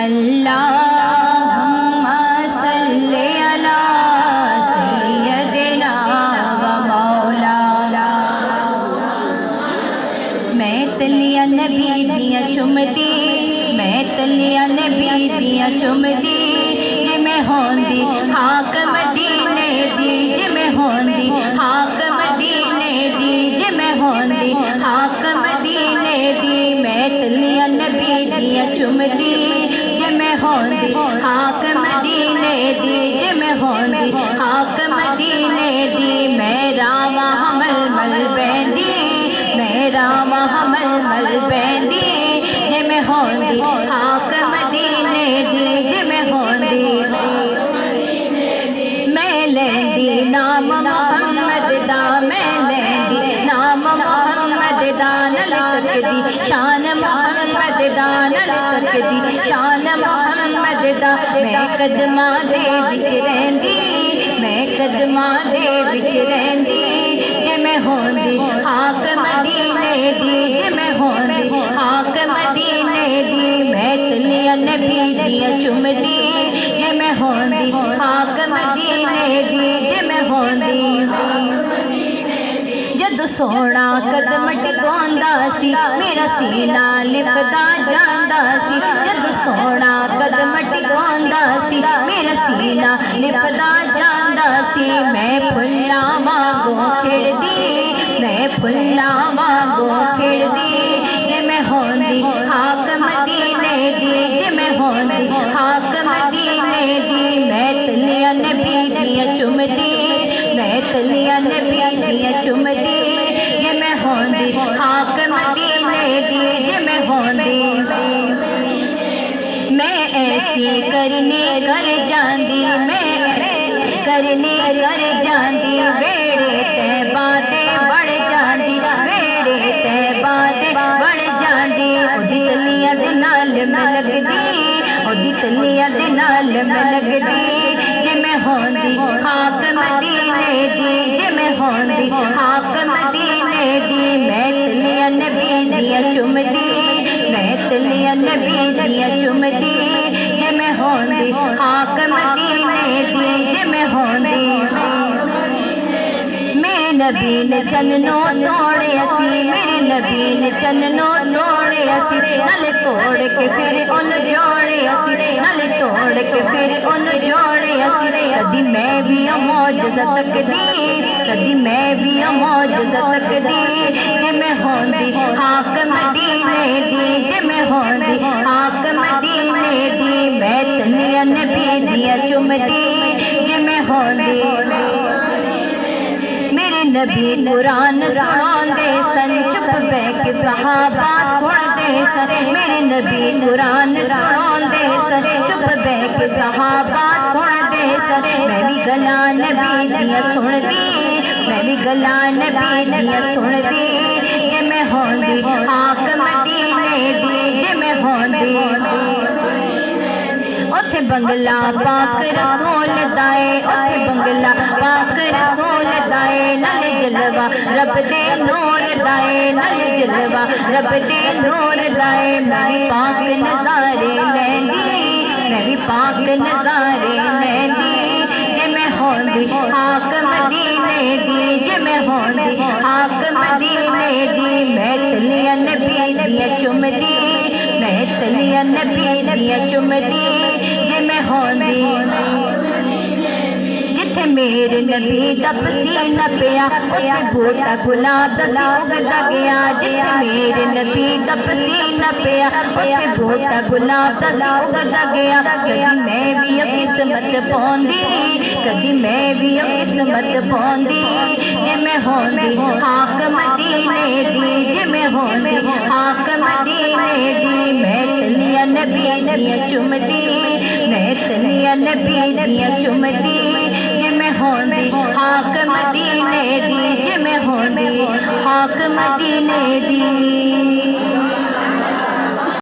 اللہم صلی علی سیدنا و مولانا۔ میں تلیاں نبی دیاں چمدی، میں تلیاں نبی دیاں چمدی، جے میں ہوندی حاک مدینے دی، جے میں ہوندی حاک مدینے دی، جے میں ہوندی حاک مدینے دی، میں تلیاں نبی دیاں چمدی، جے میں ہوندی حاک مدینے دی، جے میں ہوندی حاک مدینے دی، میں راواں مل مل بیندی، میں راواں مل مل بیندی، جے میں ہوندی حاک مدینے دی، جے میں ہوندی میں لیندی نام محمد دا، میں لیندی نام محمد دا، نل تکدی شان محمد دا، نل تکدی شان محمد دا، میں قدماں دے وچ رہندی، میں قدماں دے وچ رہندی، جے میں ہوندی حاک مدینے دی، جے میں ہوندی حاک مدینے دی، میں تلیاں نبی دیاں چمدی، جے میں ہوندی حاک مدینے دی، جے میں ہوندی جد سونا قدم ٹکوندا سی، میرا سینہ لفدا جاندا سی، جد سونا قدم ٹکوندا سی، میرا سینہ لفدا جاندا سی، میں پھلاں وانگوں کھڑدی، میں پھلاں وانگوں کھڑدی، جے میں ہوندی حاک مدینے دی، جے میں ہوندی حاک مدینے دی، میں تلیاں نبی دیاں چمدی، میں تلیاں نبی دیاں چمدی، جے میں ہوندی حاک مدینے دی، جے میں ہوندی میں ایسی کرنی کر جاندی، میں ایسی کرنی کر جاندی، ویڑے طیبہ دے بڑھ جاندی، ویڑے طیبہ دے بڑھ جاندی، اودی تلیاں دے نال میں لگدی، اودی تلیاں دے نال میں لگدی، جے میں ہوندی حاک مدینے دی، جے میں ہوندی حاک مدینے دی، میں تلیاں نبی دیاں چمدی، میں تلیاں نبی دیاں چمدی، جے میں ہوندی حاک مدینے دی، جے میں ہوندی میرے نبی نے چننوں توڑے اسی، میرے نبی نے چننوں توڑے اسی، نل توڑ کے پھر ان جوڑے اسی، نل توڑ کے پھر ان جوڑے اسی، کدی میں بھی معجزہ تکدی، کدی میں بھی معجزہ تکدی، جے میں ہوندی حاک مدینے دی، جے میں ہوندی حاک مدینے دی، میں تلیاں نبی دیاں چمدی، جے میں ہوندی میرے نبی قرآن سناندے سن، چپ بہ کے صحابہ سندے سن، میرے نبی قرآن سناندے سن، چپ بہ کے صحابہ سندے سن، میں بھی گلاں نبی دیاں سندی، میں بھی گلاں نبی دیاں سندی، جے میں ہوندی حاک مدینے دی، جے میں ہوندی اوتھے بنگلہ پاک رسول دائے، اوتھے بنگلہ پاک رسول دائے، نل جلوہ رب دے نور دائے، نل جلوہ رب دے نور دائے، میں بھی پاک نظارے لیندی، میں بھی پاک نظارے لیندی، جے میں ہوندی حاک مدینے دی، جے میں ہوندی حاک مدینے دی، میں تلیاں نبی دیاں چمدی، میں تلیاں نبی دیاں چمدی، جے میں ہوندی جتھے میرے نبی دا پسینہ پیا، اوتھے بوٹا گلاب دا سی اگدا گیا، جتھے میرے نبی دا پسینہ پیا، اوتھے بوٹا گلاب دا سی اگدا گیا، کدی میں بھی قسمت پوندی، کدی میں بھی قسمت پوندی، جے میں ہوندی حاک مدینے دی، جے میں ہوندی حاک مدینے دی، میں تلیاں نبی دیاں چمدی، میں تلیاں نبی دیاں چمدی، جے میں ہوندی حاک مدینے دی، جے میں ہوندی حاک مدینے دی۔